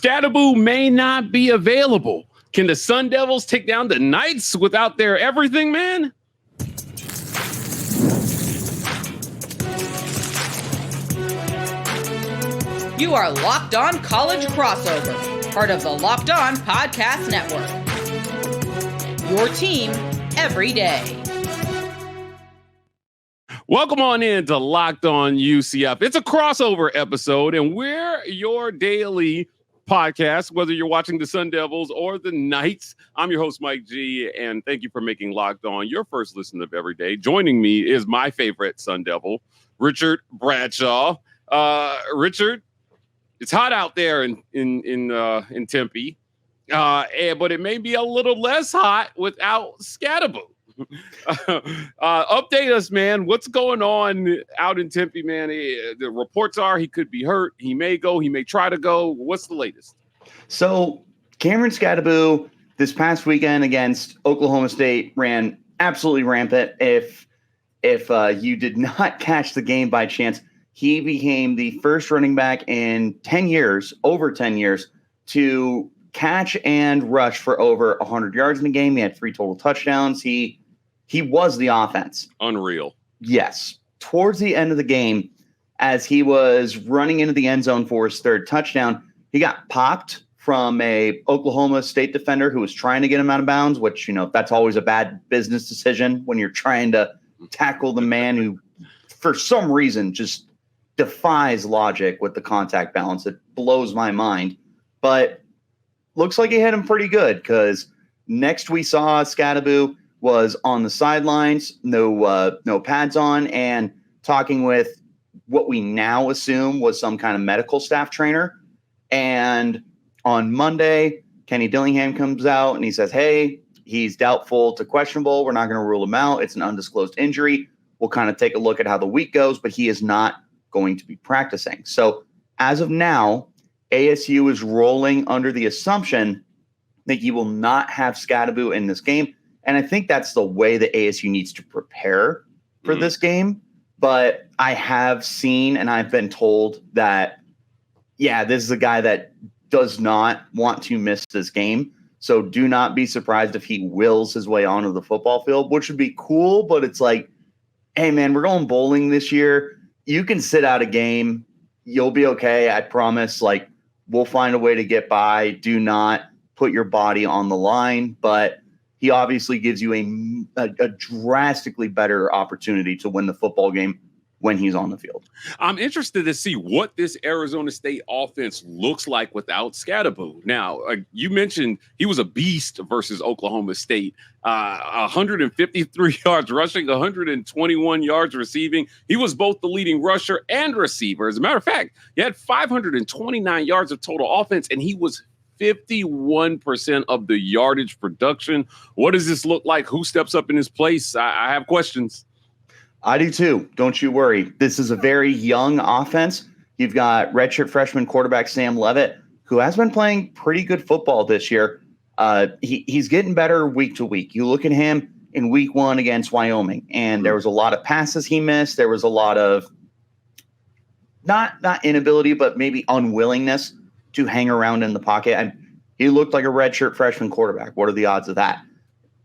Scattaboo may not be available. Can the Sun Devils take down the Knights without their everything man? You are Locked On College Crossover, part of the Locked On Podcast Network. Your team every day. Welcome on in to Locked On UCF. It's a crossover episode, and we're your daily podcast, whether you're watching the Sun Devils or the Knights. I'm your host, Mike G, and thank you for making Locked On your first listen of every day. Joining me is my favorite Sun Devil, Richard Bradshaw. Richard, it's hot out there in Tempe, but it may be a little less hot without Scattaboo. Update us, man. What's going on out in Tempe, man? The reports are he could be hurt. He may go. He may try to go. What's the latest? So Cameron Scattaboo this past weekend against Oklahoma State ran absolutely rampant. If you did not catch the game by chance, he became the first running back in 10 years, over 10 years, to catch and rush for over 100 yards in the game. He had 3 total touchdowns. He was the offense. Unreal. Yes. Towards the end of the game, as he was running into the end zone for his 3rd touchdown, he got popped from a Oklahoma State defender who was trying to get him out of bounds, which, that's always a bad business decision when you're trying to tackle the man who, for some reason, just defies logic with the contact balance. It blows my mind. But looks like he hit him pretty good, because next we saw Scattaboo was on the sidelines, no pads on, and talking with what we now assume was some kind of medical staff trainer. And on Monday, Kenny Dillingham comes out and he says, hey, he's doubtful to questionable. We're not going to rule him out. It's an undisclosed injury. We'll kind of take a look at how the week goes, but he is not going to be practicing. So as of now, ASU is rolling under the assumption that you will not have Scattaboo in this game. And I think that's the way that ASU needs to prepare for this game. But I have seen and I've been told that, this is a guy that does not want to miss this game. So do not be surprised if he wills his way onto the football field, which would be cool. But it's like, hey, man, we're going bowling this year. You can sit out a game. You'll be okay. I promise. Like, we'll find a way to get by. Do not put your body on the line. But he obviously gives you a drastically better opportunity to win the football game when he's on the field. I'm interested to see what this Arizona State offense looks like without Scattaboo. Now, you mentioned he was a beast versus Oklahoma State. 153 yards rushing, 121 yards receiving. He was both the leading rusher and receiver. As a matter of fact, he had 529 yards of total offense, and he was 51% of the yardage production. What does this look like? Who steps up in his place? I have questions. I do too. Don't you worry. This is a very young offense. You've got redshirt freshman quarterback Sam Leavitt, who has been playing pretty good football this year. He's getting better week to week. You look at him in week 1 against Wyoming, and there was a lot of passes he missed. There was a lot of not inability, but maybe unwillingness to hang around in the pocket. And he looked like a redshirt freshman quarterback. What are the odds of that?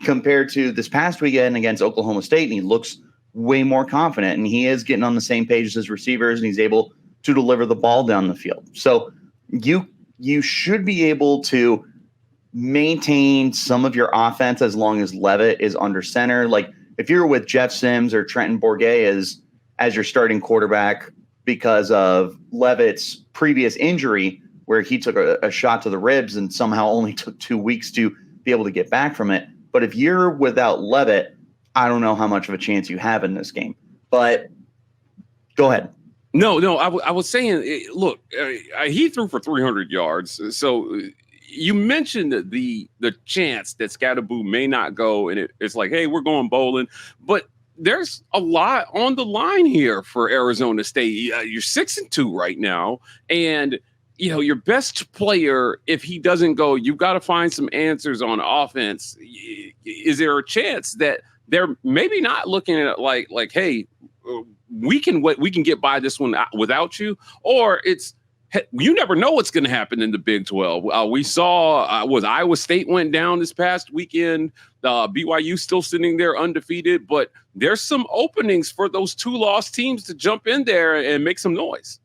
Compared to this past weekend against Oklahoma State, and he looks way more confident, and he is getting on the same page as his receivers, and he's able to deliver the ball down the field. So you should be able to maintain some of your offense as long as Leavitt is under center. Like if you're with Jeff Sims or Trenton Bourguet as your starting quarterback because of Leavitt's previous injury, where he took a shot to the ribs and somehow only took 2 weeks to be able to get back from it. But if you're without Leavitt, I don't know how much of a chance you have in this game. But go ahead. No, I was saying, look, he threw for 300 yards. So you mentioned the chance that Scattaboo may not go, and it's like, hey, we're going bowling. But there's a lot on the line here for Arizona State. You're 6-2 right now, and your best player, if he doesn't go, you've got to find some answers on offense. Is there a chance that they're maybe not looking at like, hey, we can get by this one without you, or it's You never know what's going to happen in the Big 12. We saw Iowa State went down this past weekend. BYU still sitting there undefeated, but there's some openings for those 2 lost teams to jump in there and make some noise.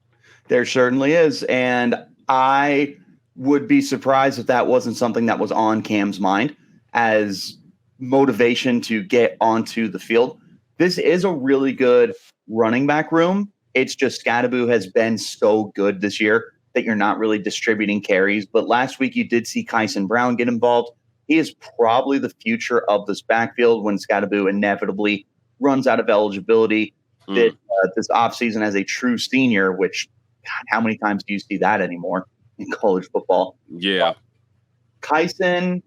There certainly is, and I would be surprised if that wasn't something that was on Cam's mind as motivation to get onto the field. This is a really good running back room. It's just Scattaboo has been so good this year that you're not really distributing carries. But last week you did see Kyson Brown get involved. He is probably the future of this backfield when Scattaboo inevitably runs out of eligibility this offseason as a true senior, which, God, how many times do you see that anymore in college football? Yeah. Kyson,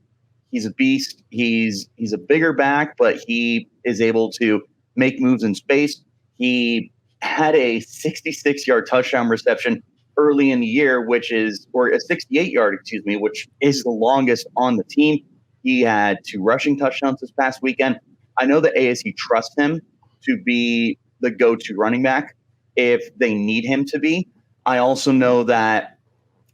he's a beast. He's a bigger back, but he is able to make moves in space. He had a 66-yard touchdown reception early in the year, or a 68-yard, which is the longest on the team. He had 2 rushing touchdowns this past weekend. I know that ASU trusts him to be the go-to running back if they need him to be. I also know that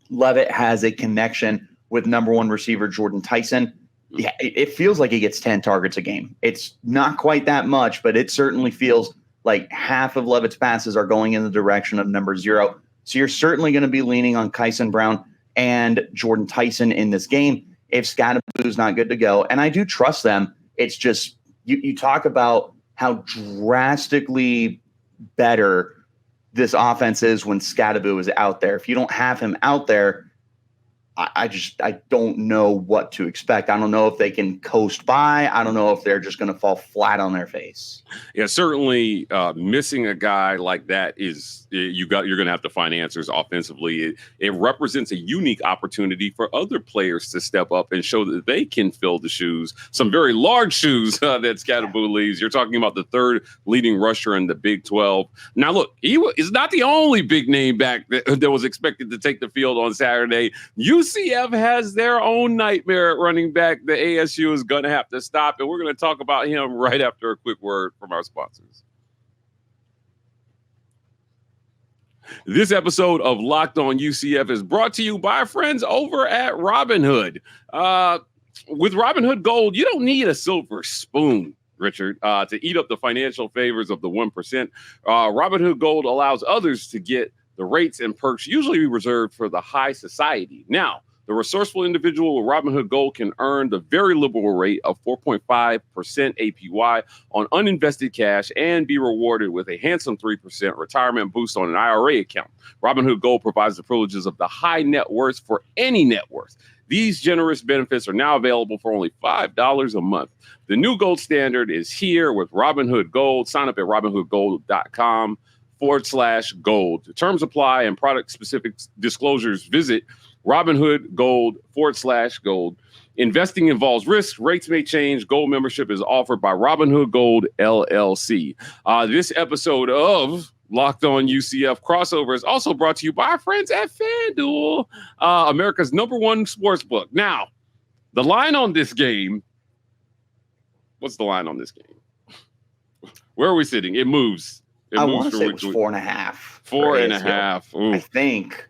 Leavitt has a connection with number 1 receiver Jordan Tyson. Yeah, it feels like he gets 10 targets a game. It's not quite that much, but it certainly feels like half of Leavitt's passes are going in the direction of number 0. So you're certainly going to be leaning on Kyson Brown and Jordan Tyson in this game if Scattaboo's not good to go. And I do trust them. It's just you talk about how drastically better this offense is when Scattaboo is out there. If you don't have him out there, I don't know what to expect. I don't know if they can coast by. I don't know if they're just going to fall flat on their face. Yeah, certainly missing a guy like that is you're going to have to find answers offensively. It represents a unique opportunity for other players to step up and show that they can fill the shoes, some very large shoes that Scattaboo leaves. You're talking about the 3rd leading rusher in the Big 12. Now, look, he is not the only big name back that was expected to take the field on Saturday. UCF has their own nightmare at running back the ASU is going to have to stop, and we're going to talk about him right after a quick word from our sponsors. This episode of Locked On UCF is brought to you by our friends over at Robinhood. With Robinhood Gold, you don't need a silver spoon, Richard, to eat up the financial favors of the 1%. Robinhood Gold allows others to get the rates and perks usually reserved for the high society. Now, the resourceful individual with Robinhood Gold can earn the very liberal rate of 4.5% APY on uninvested cash and be rewarded with a handsome 3% retirement boost on an IRA account. Robinhood Gold provides the privileges of the high net worth for any net worth. These generous benefits are now available for only $5 a month. The new gold standard is here with Robinhood Gold. Sign up at robinhoodgold.com/gold. The terms apply and product-specific disclosures. Visit Robinhood.Gold/gold. Investing involves risk. Rates may change. Gold membership is offered by Robinhood Gold LLC. This episode of Locked On UCF Crossover is also brought to you by our friends at FanDuel, America's #1 sportsbook. Now, the line on this game. What's the line on this game? Where are we sitting? It moves. I want to say it was 4.5. 4.5. I think.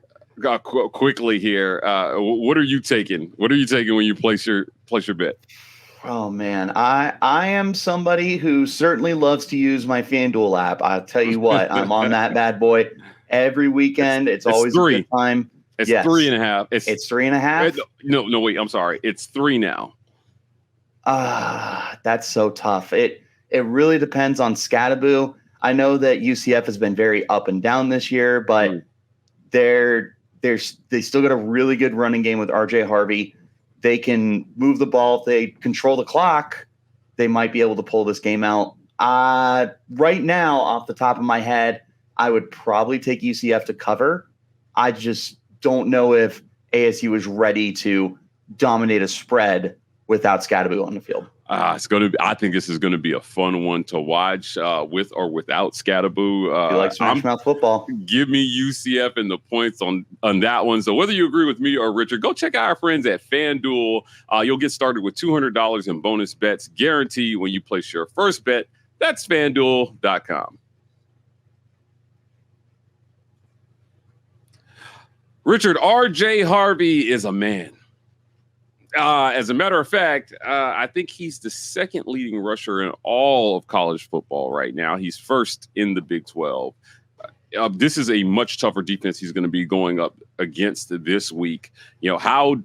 Quickly here. What are you taking? What are you taking when you place your bet? Oh man, I am somebody who certainly loves to use my FanDuel app. I'll tell you what, I'm on that bad boy every weekend. It's always 3. A good time. It's 3.5. It's 3.5. No, wait. I'm sorry. It's 3 now. That's so tough. It really depends on Scattaboo. I know that UCF has been very up and down this year, but they still got a really good running game with RJ Harvey. They can move the ball. If they control the clock, they might be able to pull this game out. Right now, off the top of my head, I would probably take UCF to cover. I just don't know if ASU is ready to dominate a spread without Scattaboo on the field. It's going to be. I think this is going to be a fun one to watch with or without Scattaboo. You like Smash Mouth football? Give me UCF and the points on that one. So whether you agree with me or Richard, go check out our friends at FanDuel. You'll get started with $200 in bonus bets guaranteed when you place your first bet. That's FanDuel.com. Richard, R.J. Harvey is a man. As a matter of fact, I think he's the second leading rusher in all of college football right now. He's first in the Big 12. This is a much tougher defense he's going to be going up against this week. How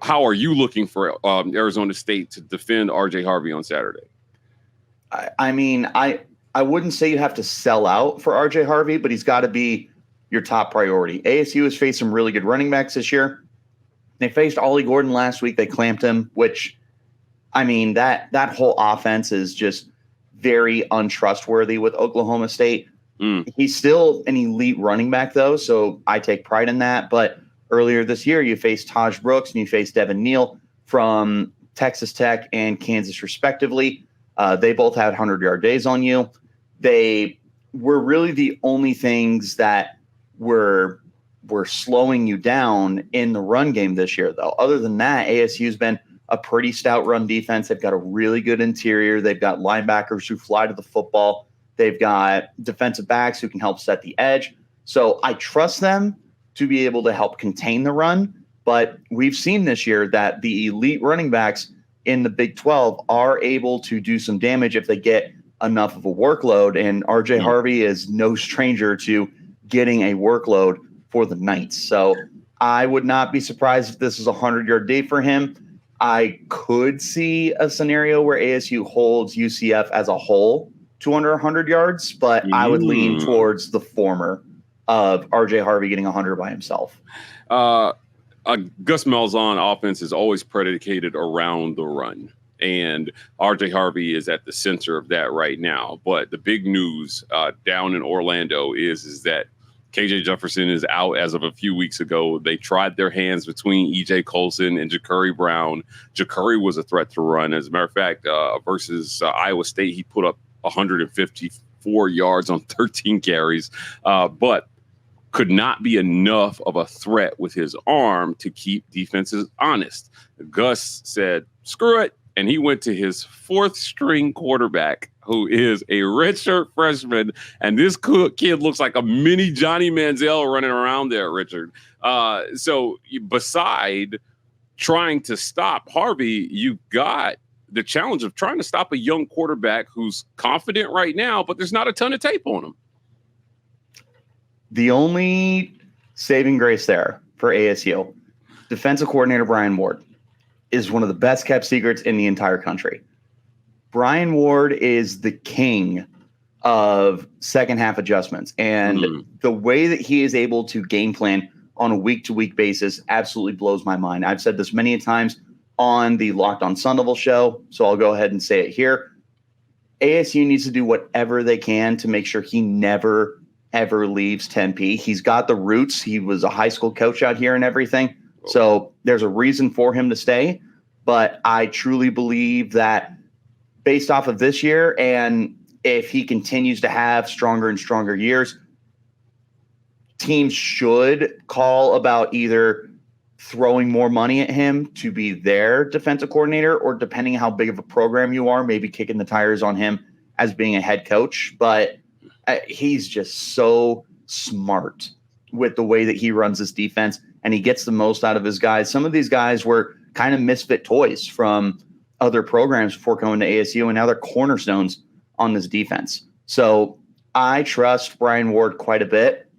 are you looking for Arizona State to defend R.J. Harvey on Saturday? I mean, I wouldn't say you have to sell out for R.J. Harvey, but he's got to be your top priority. ASU has faced some really good running backs this year. They faced Ollie Gordon last week. They clamped him, which, I mean, that whole offense is just very untrustworthy with Oklahoma State. He's still an elite running back, though, so I take pride in that. But earlier this year, you faced Taj Brooks and you faced Devin Neal from Texas Tech and Kansas, respectively. They both had 100-yard days on you. They were really the only things that were slowing you down in the run game this year, though. Other than that, ASU's been a pretty stout run defense. They've got a really good interior. They've got linebackers who fly to the football. They've got defensive backs who can help set the edge. So I trust them to be able to help contain the run. But we've seen this year that the elite running backs in the Big 12 are able to do some damage if they get enough of a workload. And R.J. Harvey is no stranger to getting a workload for the Knights. So I would not be surprised if this is a 100-yard day for him. I could see a scenario where ASU holds UCF as a whole to under 100 yards, but I would lean towards the former of R.J. Harvey getting 100 by himself. Gus Malzahn offense is always predicated around the run, and R.J. Harvey is at the center of that right now. But the big news down in Orlando is that KJ Jefferson is out as of a few weeks ago. They tried their hands between EJ Colson and Jacurri Brown. Jacurri was a threat to run. As a matter of fact, versus Iowa State, he put up 154 yards on 13 carries, but could not be enough of a threat with his arm to keep defenses honest. Gus said, screw it. And he went to his fourth string quarterback, who is a redshirt freshman. And this kid looks like a mini Johnny Manziel running around there, Richard. So beside trying to stop Harvey, you got the challenge of trying to stop a young quarterback who's confident right now, but there's not a ton of tape on him. The only saving grace there for ASU, defensive coordinator Brian Ward, is one of the best kept secrets in the entire country. Brian Ward is the king of second half adjustments. And the way that he is able to game plan on a week-to-week basis absolutely blows my mind. I've said this many times on the Locked On Sun Devil show, so I'll go ahead and say it here. ASU needs to do whatever they can to make sure he never, ever leaves Tempe. He's got the roots. He was a high school coach out here and everything. So there's a reason for him to stay. But I truly believe that based off of this year, and if he continues to have stronger and stronger years, teams should call about either throwing more money at him to be their defensive coordinator, or depending how big of a program you are, maybe kicking the tires on him as being a head coach. But he's just so smart with the way that he runs his defense, and he gets the most out of his guys. Some of these guys were kind of misfit toys from other programs before coming to ASU, and now they're cornerstones on this defense. So I trust Brian Ward quite a bit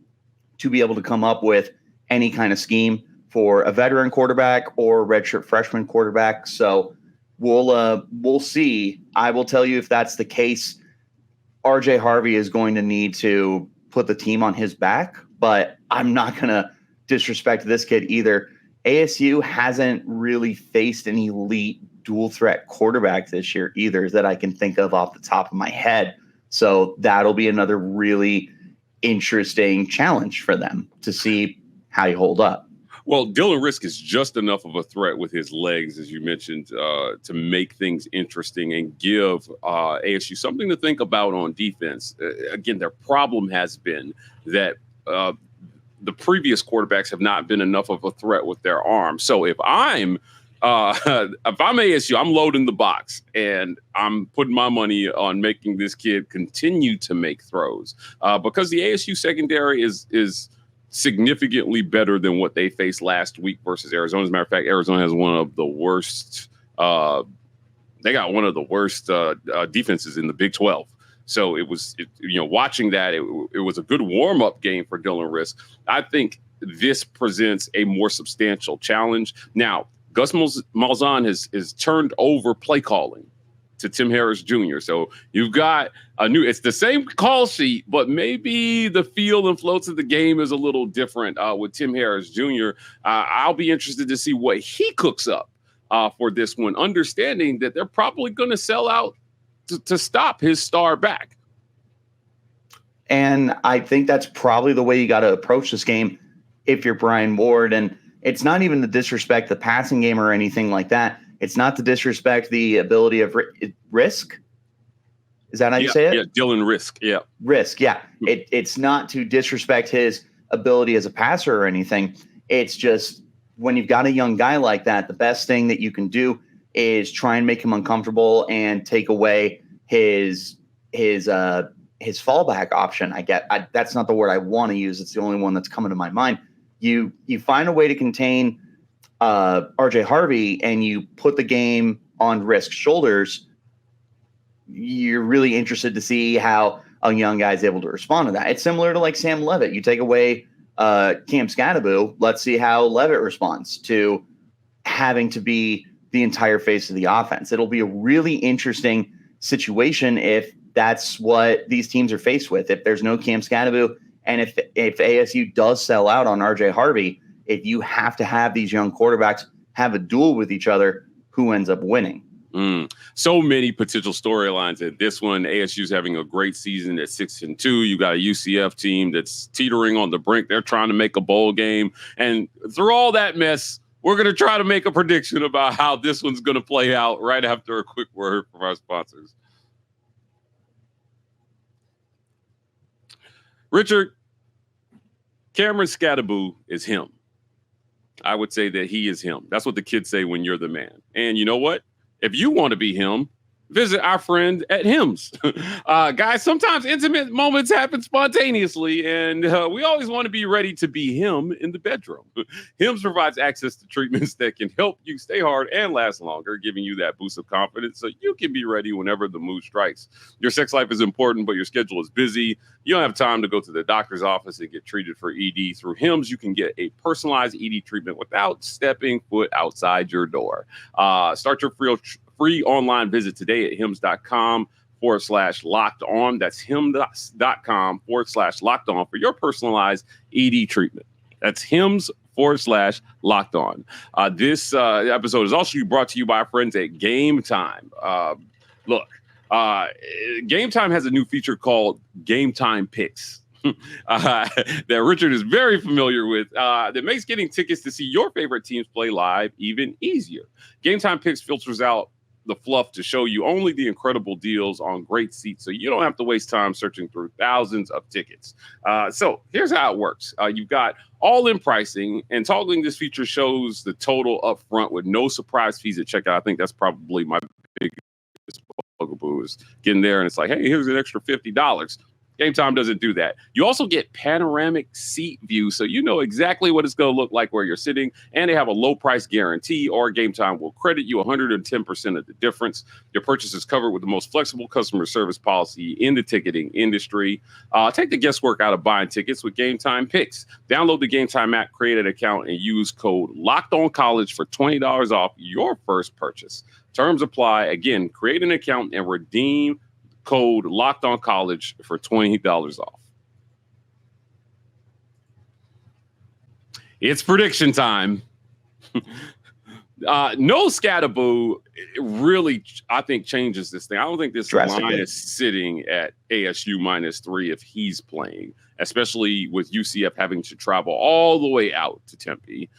to be able to come up with any kind of scheme for a veteran quarterback or redshirt freshman quarterback. So we'll see. I will tell you if that's the case, R.J. Harvey is going to need to put the team on his back, but I'm not going to disrespect this kid either. ASU hasn't really faced an elite dual threat quarterback this year either that I can think of off the top of my head. So that'll be another really interesting challenge for them to see how you hold up. Well, Dylan Rizk is just enough of a threat with his legs, as you mentioned, to make things interesting and give ASU something to think about on defense. Again, their problem has been that the previous quarterbacks have not been enough of a threat with their arms. So if I'm ASU, I'm loading the box and I'm putting my money on making this kid continue to make throws because the ASU secondary is significantly better than what they faced last week versus Arizona. As a matter of fact, Arizona has one of the worst. They got one of the worst defenses in the Big 12. So watching that, it was a good warm-up game for Dylan Rizk. I think this presents a more substantial challenge. Now, Gus Malzahn has turned over play calling to Tim Harris Jr. So you've got it's the same call sheet, but maybe the feel and floats of the game is a little different with Tim Harris Jr. I'll be interested to see what he cooks up for this one, understanding that they're probably going to sell out to stop his star back. And I think that's probably the way you got to approach this game if you're Brian Ward. And it's not even to disrespect the passing game or anything like that. It's not to disrespect the ability of Rizk. Is that how you say it? Yeah, Dylan Rizk. Yeah. Rizk, yeah. It's not to disrespect his ability as a passer or anything. It's just when you've got a young guy like that, the best thing that you can do is try and make him uncomfortable and take away his fallback option. That's not the word I want to use. It's the only one that's coming to my mind. You find a way to contain RJ Harvey and you put the game on Rizk's shoulders. You're really interested to see how a young guy is able to respond to that. It's similar to like Sam Levitt. You take away Cam Scattaboo. Let's see how Levitt responds to having to be the entire face of the offense. It'll be a really interesting situation if that's what these teams are faced with. If there's no Cam Scattaboo and if ASU does sell out on RJ Harvey, if you have to have these young quarterbacks have a duel with each other, who ends up winning? So many potential storylines at this one. ASU's having a great season at 6-2. You got a UCF team that's teetering on the brink. They're trying to make a bowl game. And through all that mess, we're going to try to make a prediction about how this one's going to play out right after a quick word from our sponsors. Richard, Cameron Scattaboo is him. I would say that he is him. That's what the kids say when you're the man. And you know what? If you want to be him, visit our friend at Hims. Guys, sometimes intimate moments happen spontaneously, and we always want to be ready to be him in the bedroom. Hims provides access to treatments that can help you stay hard and last longer, giving you that boost of confidence so you can be ready whenever the mood strikes. Your sex life is important, but your schedule is busy. You don't have time to go to the doctor's office and get treated for ED. Through Hims, you can get a personalized ED treatment without stepping foot outside your door. Start your free online visit today at hims.com/locked-on. That's hims.com/locked-on for your personalized ED treatment. That's hims.com/locked-on. This episode is also brought to you by our friends at Game Time. Look, Game Time has a new feature called Game Time Picks. That Richard is very familiar with, that makes getting tickets to see your favorite teams play live even easier. Game Time Picks filters out the fluff to show you only the incredible deals on great seats, so you don't have to waste time searching through thousands of tickets. So here's how it works. You've got all-in pricing, and toggling this feature shows the total up front with no surprise fees at checkout. I think that's probably my biggest bugaboo, is getting there and it's like, hey, here's an extra $50. Game Time doesn't do that. You also get panoramic seat view, so you know exactly what it's going to look like where you're sitting, and they have a low price guarantee, or Game Time will credit you 110% of the difference. Your purchase is covered with the most flexible customer service policy in the ticketing industry. Take the guesswork out of buying tickets with Game Time Picks. Download the Game Time app, create an account, and use code LOCKEDONCollege for $20 off your first purchase. Terms apply. Again, create an account and redeem code LOCKEDONCollege for $20 off. It's prediction time. No Scattaboo really, I think, changes this thing. I don't think this line is sitting at ASU -3 if he's playing, especially with UCF having to travel all the way out to Tempe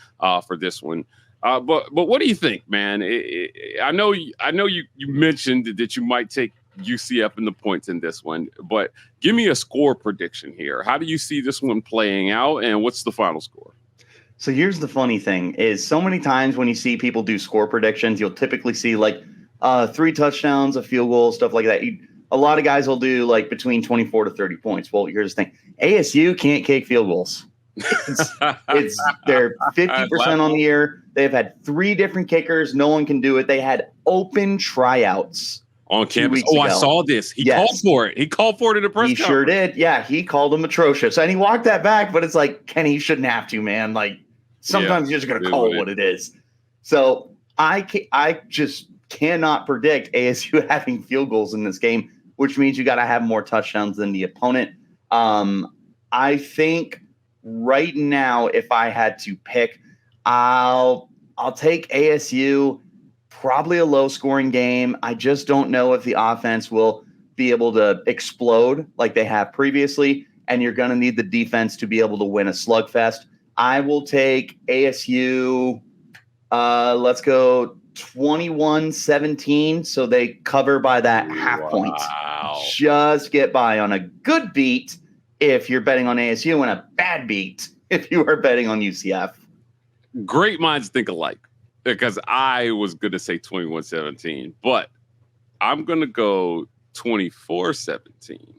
for this one. But what do you think, man? I know you mentioned that you might take UCF in the points in this one, but give me a score prediction here. How do you see this one playing out, and what's the final score? So here's the funny thing is, so many times when you see people do score predictions, you'll typically see like 3 touchdowns, a field goal, stuff like that. A lot of guys will do like between 24 to 30 points. Well, here's the thing. ASU can't kick field goals. They're 50% on the year. They've had 3 different kickers. No one can do it. They had open tryouts on campus. Oh, I saw this. He called for it. He called for it in the press conference. He sure did. Yeah, he called them atrocious. And he walked that back, but it's like, Kenny, you shouldn't have to, man. Like, sometimes you're just going to call it what it is. So I just cannot predict ASU having field goals in this game, which means you got to have more touchdowns than the opponent. I think right now, if I had to pick, I'll take ASU. Probably a low-scoring game. I just don't know if the offense will be able to explode like they have previously, and you're going to need the defense to be able to win a slugfest. I will take ASU. Let's go 21-17, so they cover by that half point. Just get by on a good beat if you're betting on ASU and a bad beat if you are betting on UCF. Great minds think alike. Because I was going to say 21-17, but I'm going to go 24-17.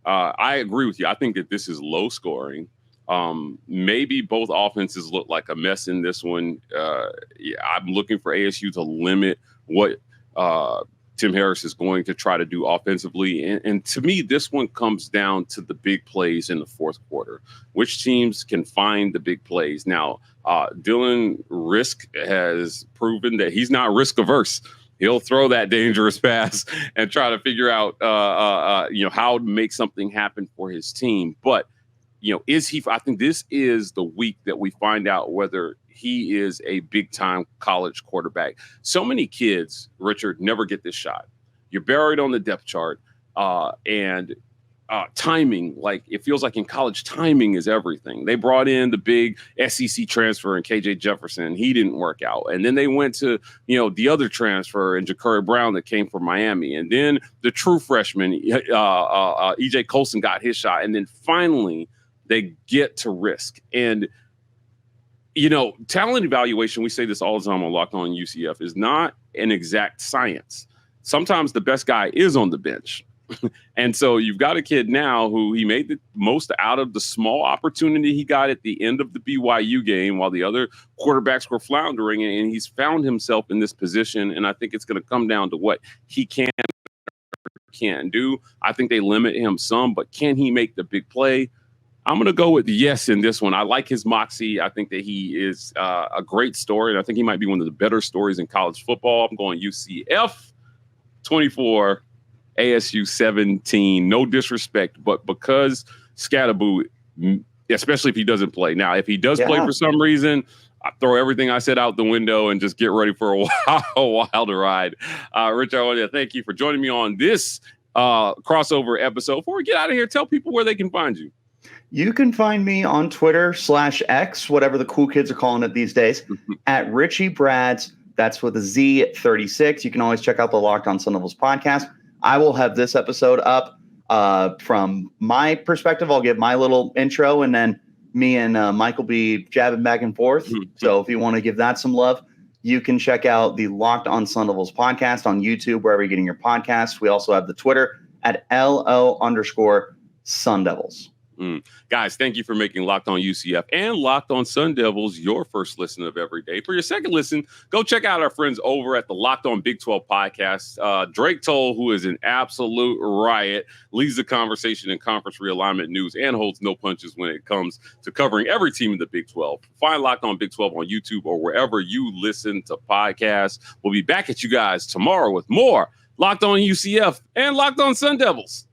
I agree with you. I think that this is low scoring. Maybe both offenses look like a mess in this one. I'm looking for ASU to limit what Tim Harris is going to try to do offensively. And to me, this one comes down to the big plays in the fourth quarter. Which teams can find the big plays? Now, Dylan Rizk has proven that he's not risk averse. He'll throw that dangerous pass and try to figure out, how to make something happen for his team. But, is he? I think this is the week that we find out whether he is a big-time college quarterback. So many kids, Richard, never get this shot. You're buried on the depth chart, and timing, like it feels like in college, timing is everything. They brought in the big SEC transfer in KJ Jefferson. He didn't work out. And then they went to, the other transfer in Jacurri Brown that came from Miami. And then the true freshman, EJ Colson got his shot. And then finally they get to Rizk. And, talent evaluation, we say this all the time on Locked On UCF, is not an exact science. Sometimes the best guy is on the bench. And so you've got a kid now who he made the most out of the small opportunity he got at the end of the BYU game while the other quarterbacks were floundering, and he's found himself in this position. And I think it's going to come down to what he can't do. I think they limit him some, but can he make the big play? I'm going to go with yes in this one. I like his moxie. I think that he is a great story, and I think he might be one of the better stories in college football. I'm going UCF 24, ASU 17. No disrespect, but because Scattaboo, especially if he doesn't play. Now, if he does play for some reason, I throw everything I said out the window and just get ready for a wild ride. Rich, I want to thank you for joining me on this crossover episode. Before we get out of here, tell people where they can find you. You can find me on Twitter /X, whatever the cool kids are calling it these days, at Richie Brads. That's with a Z36. You can always check out the Locked On Sun Devils podcast. I will have this episode up from my perspective. I'll give my little intro, and then me and Mike will be jabbing back and forth. So if you want to give that some love, you can check out the Locked On Sun Devils podcast on YouTube, wherever you're getting your podcasts. We also have the Twitter at LO_Sun Devils. Guys, thank you for making Locked On UCF and Locked On Sun Devils your first listen of every day. For your second listen, go check out our friends over at the Locked On Big 12 podcast. Drake Toll, who is an absolute riot, leads the conversation in conference realignment news and holds no punches when it comes to covering every team in the Big 12. Find Locked On Big 12 on YouTube or wherever you listen to podcasts. We'll be back at you guys tomorrow with more Locked On UCF and Locked On Sun Devils.